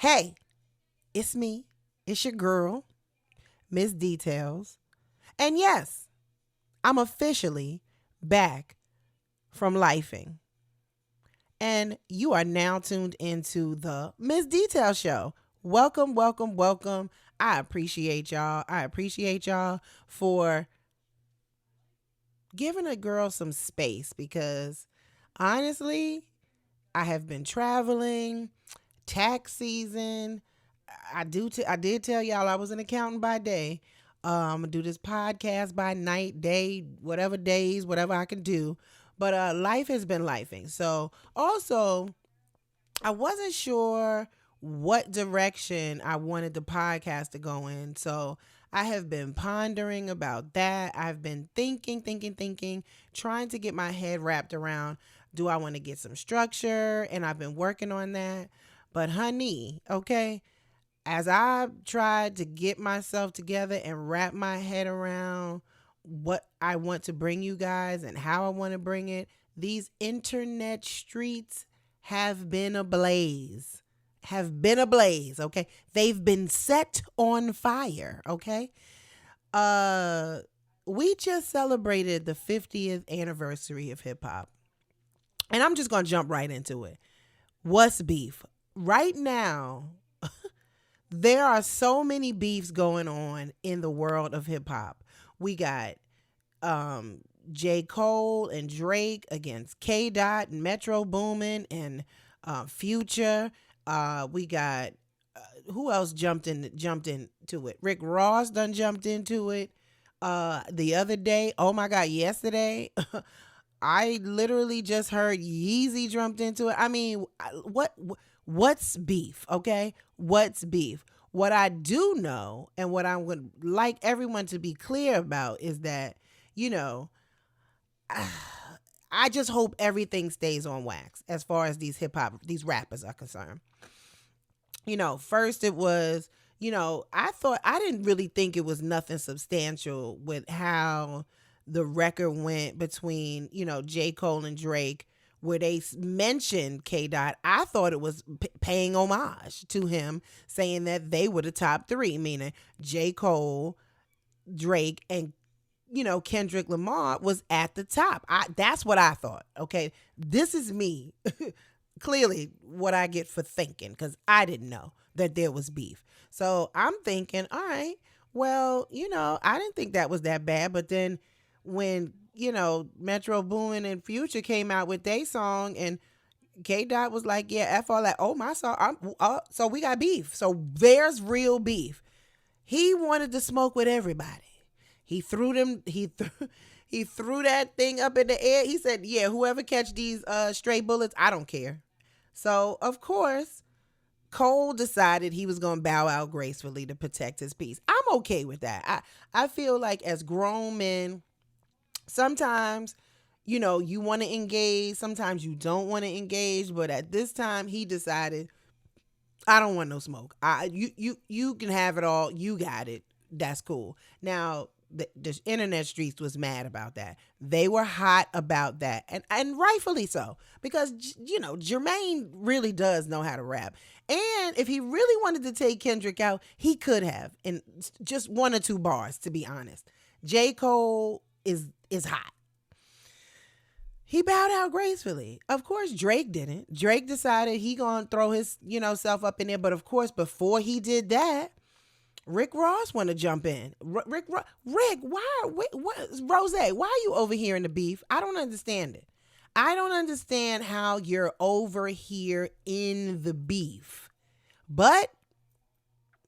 Hey, it's me. It's your girl, Miss Details. And yes, I'm officially back from lifing. And you are now tuned into the Miss Detail Show. Welcome, welcome, welcome. I appreciate y'all. I appreciate y'all for giving a girl some space because honestly, I have been traveling, tax season. I did tell y'all I was an accountant by day. I do this podcast by night, day, whatever days, whatever I can do. But life has been lifing. So also, I wasn't sure what direction I wanted the podcast to go in. So I have been pondering about that. I've been thinking, trying to get my head wrapped around, do I want to get some structure? And I've been working on that. But honey, okay, as I tried to get myself together and wrap my head around what I want to bring you guys and how I want to bring it, these internet streets have been ablaze. Have been ablaze, okay? They've been set on fire, okay? Uh we just celebrated the 50th anniversary of hip hop. And I'm just going to jump right into it. What's beef? Right now, there are so many beefs going on in the world of hip hop. We got um J. Cole and Drake against K. Dot and Metro Boomin and Future. We got who else jumped into it? Rick Ross done jumped into it. The other day, oh my God, yesterday, I literally just heard Yeezy jumped into it. I mean, what's beef? Okay, what's beef? What I do know, and what I would like everyone to be clear about, is that you know, I just hope everything stays on wax as far as these rappers are concerned. First it was, I didn't really think it was nothing substantial with how the record went between, J. Cole and Drake, where they mentioned K. Dot. I thought it was paying homage to him, saying that they were the top three, meaning J. Cole, Drake, and Kendrick Lamar was at the top. That's what I thought. Okay, this is me. Clearly, what I get for thinking, because I didn't know that there was beef. So I'm thinking, all right, well, I didn't think that was that bad. But then when Metro Boomin and Future came out with their song, and K Dot was like, yeah, F all that. Oh, my song. So we got beef. So there's real beef. He wanted to smoke with everybody. He threw them. He threw that thing up in the air. He said, "Yeah, whoever catch these stray bullets, I don't care." So of course, Cole decided he was going to bow out gracefully to protect his peace. I'm okay with that. I feel like as grown men, sometimes you want to engage, sometimes you don't want to engage. But at this time, he decided, I don't want no smoke. You can have it all. You got it. That's cool. Now, the internet streets was mad about that. They were hot about that, and rightfully so, because Jermaine really does know how to rap. And if he really wanted to take Kendrick out, he could have in just one or two bars. To be honest, J. Cole is hot. He bowed out gracefully. Of course, Drake didn't. Drake decided he gonna throw his self up in there. But of course, before he did that, Rick Ross want to jump in. Rick, why? What, Rose? Why are you over here in the beef? I don't understand it. I don't understand how you're over here in the beef. But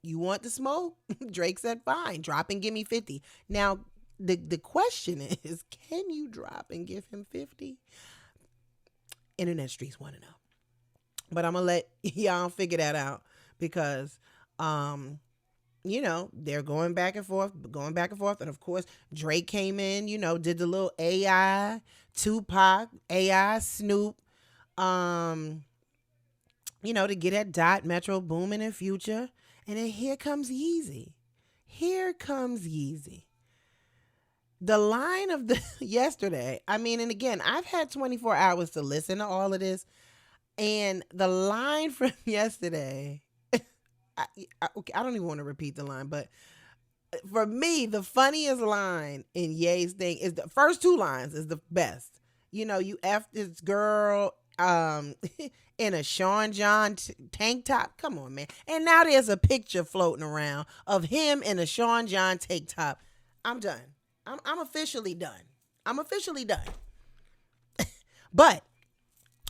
you want the smoke? Drake said, "Fine, drop and give me 50." Now, the question is, can you drop and give him 50? Internet streets want to know. But I'm gonna let y'all figure that out because they're going back and forth. And of course, Drake came in, did the little AI, Tupac, AI, Snoop, to get at Dot, Metro Boomin, and Future. And then here comes Yeezy. The line of the yesterday, and again, I've had 24 hours to listen to all of this. And the line from yesterday Okay, I don't even want to repeat the line, but for me, the funniest line in Ye's thing is the first two lines is the best. You F this girl in a Sean John tank top. Come on, man. And now there's a picture floating around of him in a Sean John tank top. I'm done. I'm officially done. I'm officially done. But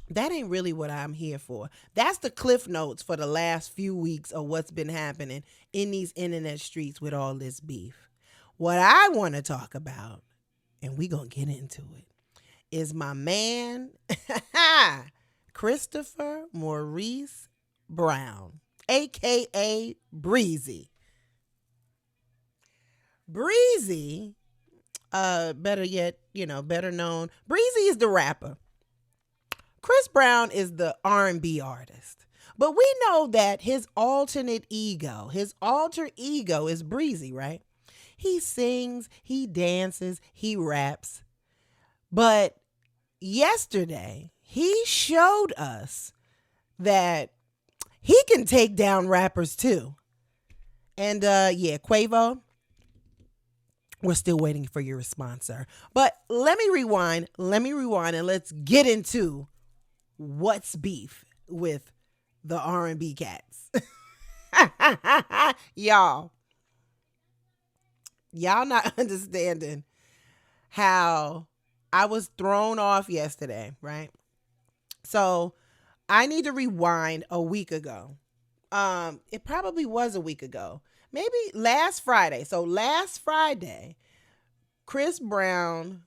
that ain't really what I'm here for. That's the cliff notes for the last few weeks of what's been happening in these internet streets with all this beef. What I want to talk about, and we going to get into it, is my man, Christopher Maurice Brown, a.k.a. Breezy. Breezy, better yet, better known. Breezy is the rapper. Chris Brown is the R&B artist. But we know that his alter ego is Breezy, right? He sings, he dances, he raps. But yesterday, he showed us that he can take down rappers too. And Quavo, we're still waiting for your response, sir. But let me rewind and let's get into what's beef with the R&B cats. Y'all not understanding how I was thrown off yesterday, right? So I need to rewind a week ago. It probably was a week ago. Maybe last Friday. So last Friday, Chris Brown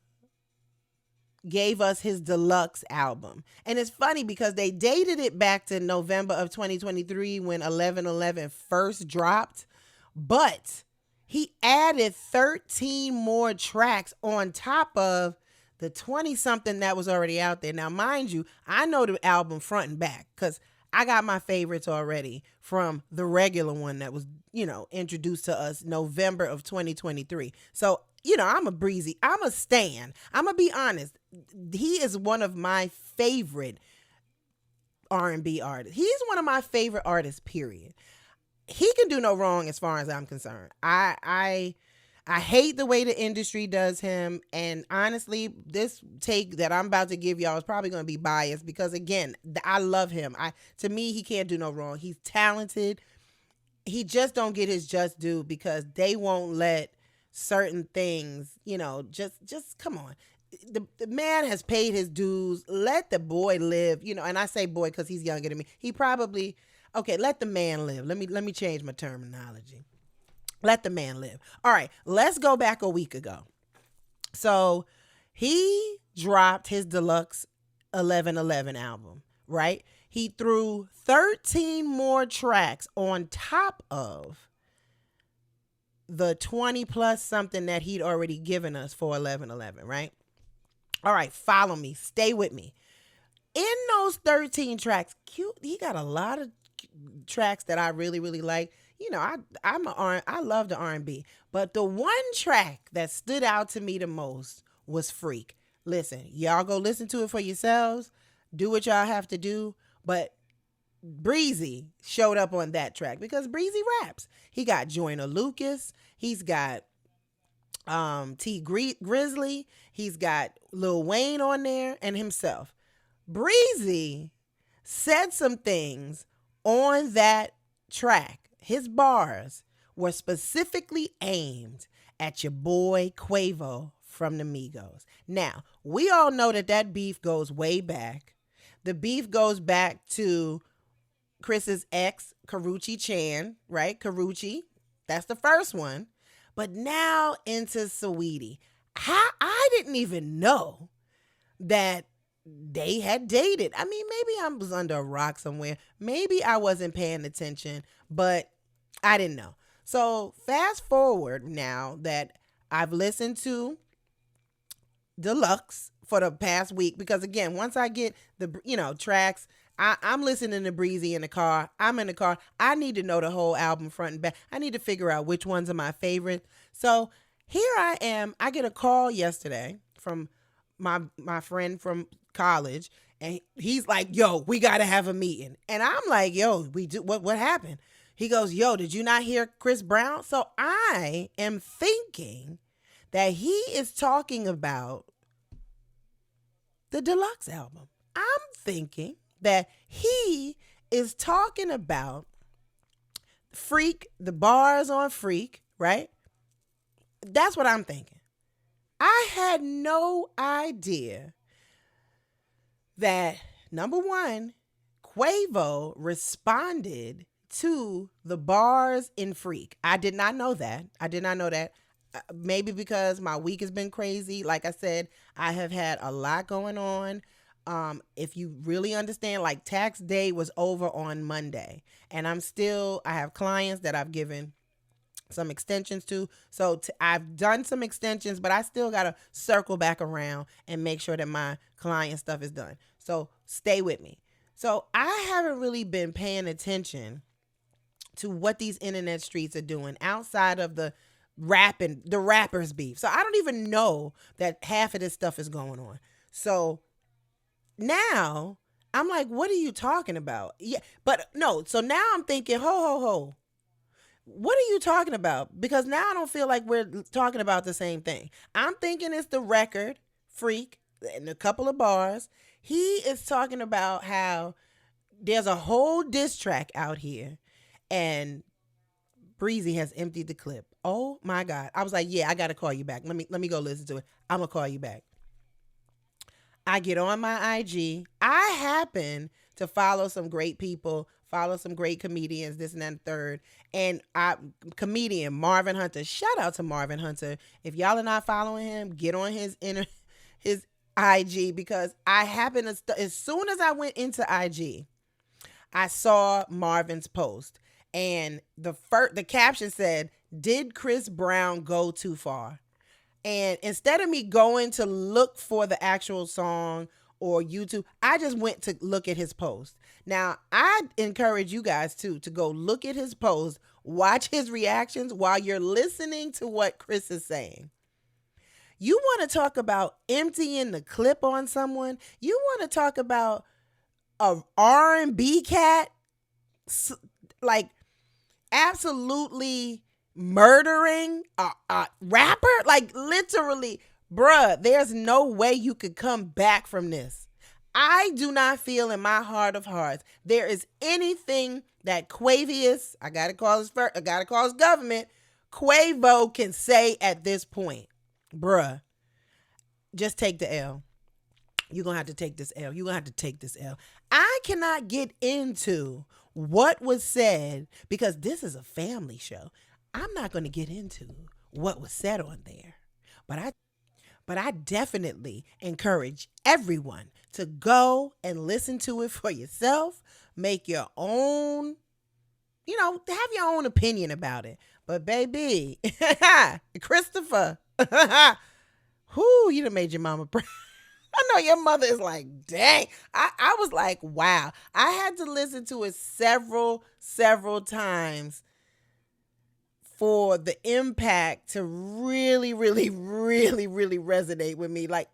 gave us his deluxe album. And it's funny because they dated it back to November of 2023 when 11/11 first dropped. But he added 13 more tracks on top of the 20-something that was already out there. Now, mind you, I know the album front and back because I got my favorites already from the regular one that was, introduced to us November of 2023. So, I'm a stan. I'm going to be honest. He is one of my favorite R&B artists. He's one of my favorite artists, period. He can do no wrong as far as I'm concerned. I hate the way the industry does him. And honestly, this take that I'm about to give y'all is probably going to be biased because, again, I love him. To me, he can't do no wrong. He's talented. He just don't get his just due because they won't let certain things, just come on. The man has paid his dues. Let the boy live, and I say boy because he's younger than me. He probably, okay, let the man live. Let me change my terminology. Let the man live. All right, let's go back a week ago. So he dropped his deluxe 11/11 album, right? He threw 13 more tracks on top of the 20 plus something that he'd already given us for 11/11, right? All right, follow me. Stay with me. In those 13 tracks, he got a lot of tracks that I really, really like. I love the R&B, but the one track that stood out to me the most was Freak. Listen, y'all go listen to it for yourselves. Do what y'all have to do, but Breezy showed up on that track because Breezy raps. He got Joyner Lucas. He's got T Grizzly. He's got Lil Wayne on there and himself. Breezy said some things on that track. His bars were specifically aimed at your boy Quavo from the Migos. Now, we all know that beef goes way back. The beef goes back to Chris's ex, Karrueche Chan, right? Karrueche, that's the first one. But now into Saweetie. I didn't even know that they had dated. I mean, maybe I was under a rock somewhere. Maybe I wasn't paying attention, but I didn't know. So fast forward now that I've listened to Deluxe for the past week, because again, once I get the, tracks, I'm listening to Breezy in the car. I'm in the car. I need to know the whole album front and back. I need to figure out which ones are my favorite. So here I am. I get a call yesterday from my friend from college, and he's like, yo, we got to have a meeting. And I'm like, yo, we do what happened? He goes, yo, did you not hear Chris Brown? So I am thinking that he is talking about the deluxe album. I'm thinking that he is talking about Freak, the bars on Freak, right? That's what I'm thinking. I had no idea that, number one, Quavo responded to the bars in Freak. I did not know that. Maybe because my week has been crazy. Like I said, I have had a lot going on. If you really understand, like tax day was over on Monday, and I have clients that I've given some extensions to. So I've done some extensions, but I still got to circle back around and make sure that my client stuff is done. So stay with me. So I haven't really been paying attention to what these internet streets are doing outside of the rappers beef. So I don't even know that half of this stuff is going on. So now I'm like, what are you talking about? Yeah, but no. So now I'm thinking, ho. What are you talking about? Because now I don't feel like we're talking about the same thing. I'm thinking it's the record, Freak, and a couple of bars. He is talking about how there's a whole diss track out here and Breezy has emptied the clip. Oh my God. I was like, yeah, I got to call you back. Let me go listen to it. I'm going to call you back. I get on my IG. I happen to follow some great people, follow some great comedians, this and that and third. And comedian Marvin Hunter. Shout out to Marvin Hunter. If y'all are not following him, get on his IG, because I happen to, as soon as I went into IG, I saw Marvin's post, and the caption said, "Did Chris Brown go too far?" And instead of me going to look for the actual song or YouTube, I just went to look at his post. Now, I encourage you guys to go look at his post, watch his reactions while you're listening to what Chris is saying. You want to talk about emptying the clip on someone? You want to talk about a R&B cat, like absolutely murdering a rapper? Like literally, bruh, there's no way you could come back from this. I do not feel in my heart of hearts there is anything that Quavius, I gotta call his government, Quavo can say at this point. Bruh, just take the L. You're going to have to take this L. You're going to have to take this L. I cannot get into what was said because this is a family show. I'm not going to get into what was said on there. But I definitely encourage everyone to go and listen to it for yourself. Make your own, have your own opinion about it. But baby, Christopher, whoo, you done made your mama proud. I know your mother is like, dang. I was like, wow. I had to listen to it several times for the impact to really, really, really, really resonate with me. Like,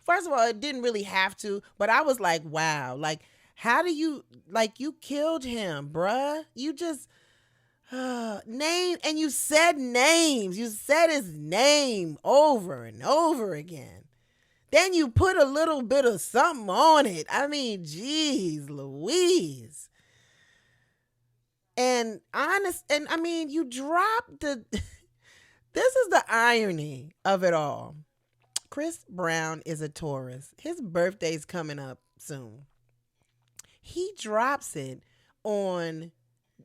first of all, it didn't really have to, but I was like, wow. Like, how do you, you killed him, bruh. You just, name, and you said names. You said his name over and over again. Then you put a little bit of something on it. I mean, geez, Louise. And you dropped this is the irony of it all. Chris Brown is a Taurus. His birthday's coming up soon. He drops it on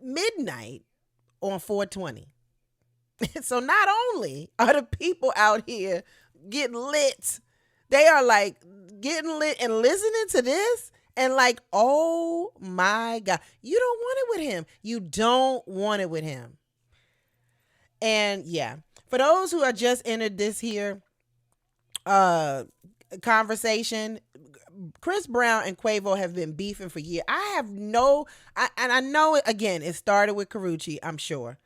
midnight on 420. So not only are the people out here getting lit, they are like getting lit and listening to this and like, oh my God, you don't want it with him. You don't want it with him. And yeah, for those who are just entered this here conversation, Chris Brown and Quavo have been beefing for years. I know it, again, it started with Karrueche, I'm sure.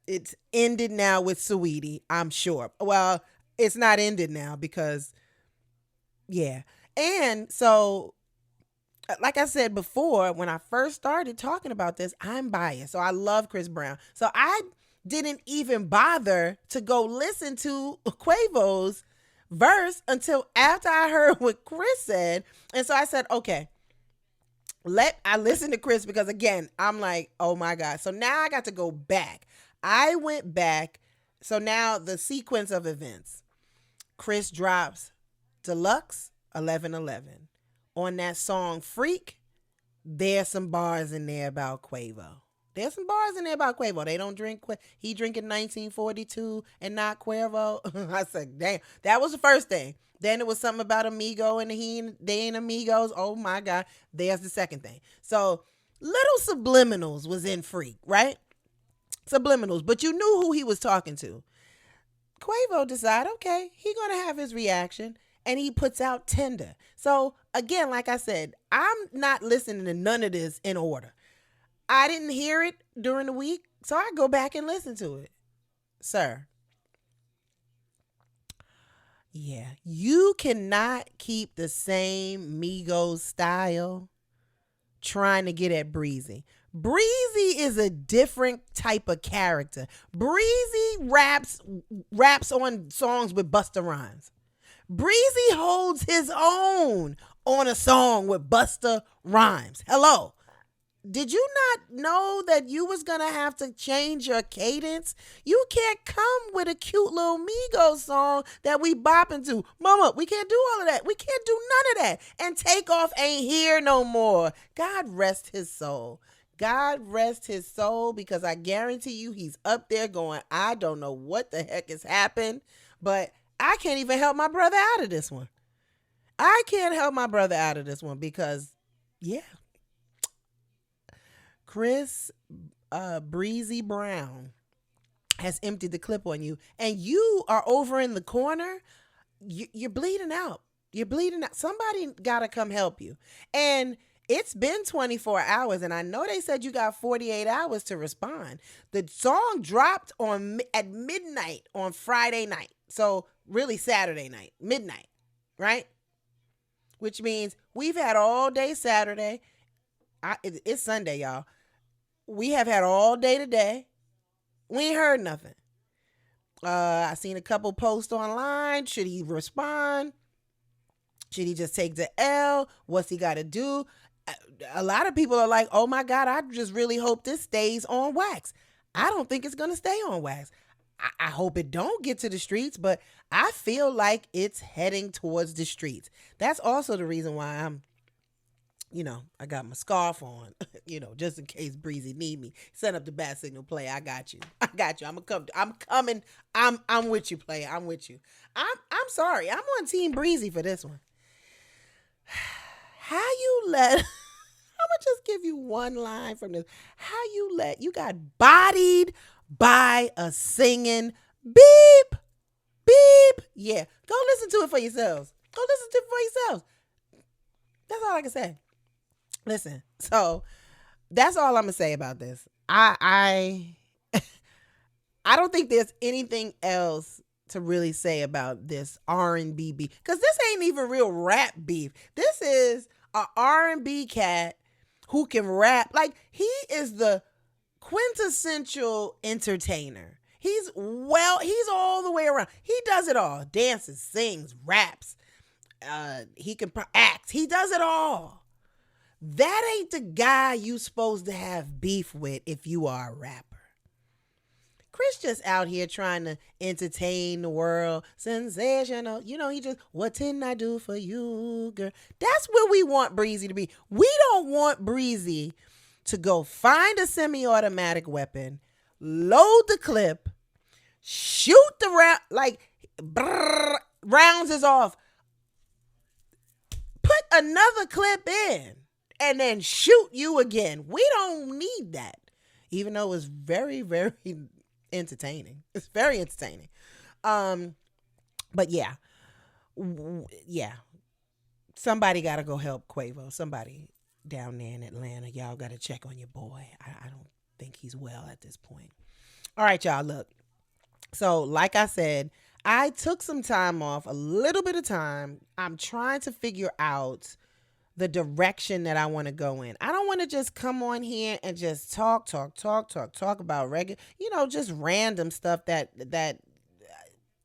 It's ended now with Saweetie, I'm sure. Well, it's not ended now because, yeah. And so like I said before, when I first started talking about this, I'm biased. So I love Chris Brown. So I didn't even bother to go listen to Quavo's verse until after I heard what Chris said. And so I said, okay, I listened to Chris because again, I'm like, oh my God. So now I got to go back. I went back. So now the sequence of events. Chris drops Deluxe 11:11. On that song Freak, there's some bars in there about Quavo. There's some bars in there about Quavo. They don't drink. He drinking 1942 and not Cuervo. I said, damn. That was the first thing. Then it was something about Amigo and they ain't amigos. Oh my God. There's the second thing. So little subliminals was in Freak, right? Subliminals. But you knew who he was talking to. Quavo decided, okay, he going to have his reaction. And he puts out Tender. So again, like I said, I'm not listening to none of this in order. I didn't hear it during the week, so I go back and listen to it. Sir. Yeah, you cannot keep the same Migos style trying to get at Breezy. Breezy is a different type of character. Breezy raps on songs with Busta Rhymes. Breezy holds his own on a song with Busta Rhymes. Hello. Did you not know that you was going to have to change your cadence? You can't come with a cute little Migos song that we bopping to. Mama, we can't do all of that. We can't do none of that. And Takeoff ain't here no more. God rest his soul. God rest his soul, because I guarantee you he's up there going, I don't know what the heck has happened, but I can't even help my brother out of this one. I can't help my brother out of this one because, yeah. Chris Breezy Brown has emptied the clip on you, and you are over in the corner. You're bleeding out. You're bleeding out. Somebody got to come help you. And it's been 24 hours, and I know they said you got 48 hours to respond. The song dropped at midnight on Friday night. So really Saturday night, midnight, right? Which means we've had all day Saturday. It's Sunday, y'all. We have had all day today. We ain't heard nothing. I seen a couple posts online. Should he respond? Should he just take the L? What's he got to do? A lot of people are like, oh my God, I just really hope this stays on wax. I don't think it's going to stay on wax. I hope it don't get to the streets, but I feel like it's heading towards the streets. That's also the reason why I'm, I got my scarf on, just in case Breezy need me. Set up the bat signal, play. I got you. I'm coming. I'm with you, player. I'm with you. I'm sorry. I'm on Team Breezy for this one. How you let, I'm gonna just give you one line from this. How you got bodied by a singing beep, beep. Yeah, go listen to it for yourselves. That's all I can say. Listen, so that's all I'm gonna say about this. I don't think there's anything else to really say about this R&B beef, because this ain't even real rap beef. This is a R&B cat who can rap. Like, he is the quintessential entertainer. He's all the way around. He does it all. Dances, sings, raps. He can act. He does it all. That ain't the guy you supposed to have beef with if you are a rapper. Chris just out here trying to entertain the world. Sensational. He just, what didn't I do for you, girl? That's where we want Breezy to be. We don't want Breezy to go find a semi-automatic weapon, load the clip, shoot the round, like, rounds is off, put another clip in, and then shoot you again. We don't need that. Even though it's very, very entertaining. It's very entertaining. But yeah. Somebody got to go help Quavo. Somebody down there in Atlanta. Y'all got to check on your boy. I don't think he's well at this point. All right, y'all, look. So like I said, I took some time off, a little bit of time. I'm trying to figure out the direction that I want to go in. I don't want to just come on here and just talk about regular, just random stuff that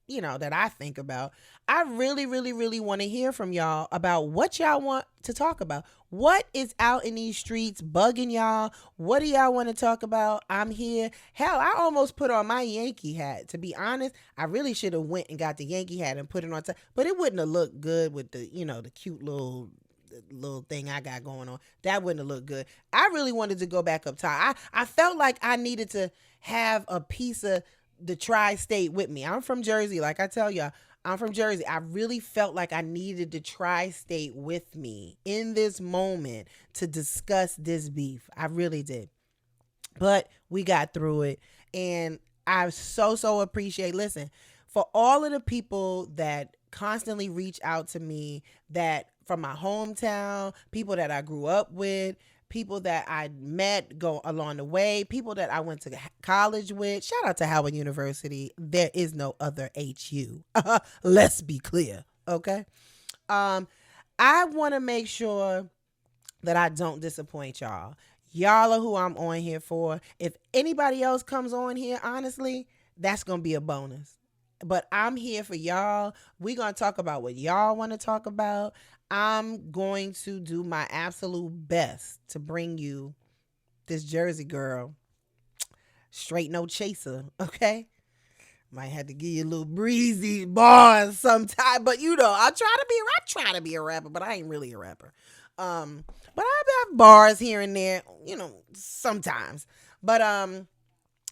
I think about. I really, really, really want to hear from y'all about what y'all want to talk about. What is out in these streets bugging y'all? What do y'all want to talk about? I'm here. Hell, I almost put on my Yankee hat. To be honest, I really should have went and got the Yankee hat and put it on top, but it wouldn't have looked good with the cute little thing I got going on. That wouldn't have looked good. I really wanted to go back up top. I felt like I needed to have a piece of the tri-state with me. I'm from Jersey, like I tell y'all. I'm from Jersey. I really felt like I needed the tri-state with me in this moment to discuss this beef. I really did. But we got through it. And I so appreciate, listen, for all of the people that constantly reach out to me, that from my hometown, people that I grew up with, people that I met go along the way, people that I went to college with. Shout out to Howard University. There is no other HU. Let's be clear, okay? I want to make sure that I don't disappoint y'all. Y'all are who I'm on here for. If anybody else comes on here, honestly, that's going to be a bonus. But I'm here for y'all. We're going to talk about what y'all want to talk about. I'm going to do my absolute best to bring you this Jersey girl, straight no chaser, okay? Might have to give you a little breezy bars sometime, but I try to be a rapper, but I ain't really a rapper. But I have bars here and there, sometimes. But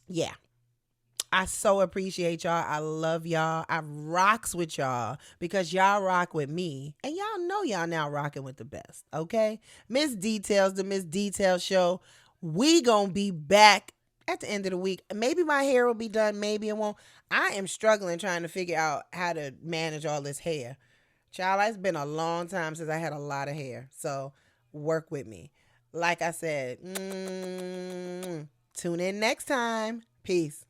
yeah. I so appreciate y'all. I love y'all. I rocks with y'all because y'all rock with me. And y'all know y'all now rocking with the best, okay? Miss Details, the Miss Details Show. We gonna be back at the end of the week. Maybe my hair will be done. Maybe it won't. I am struggling trying to figure out how to manage all this hair. Child, it's been a long time since I had a lot of hair. So work with me. Like I said, tune in next time. Peace.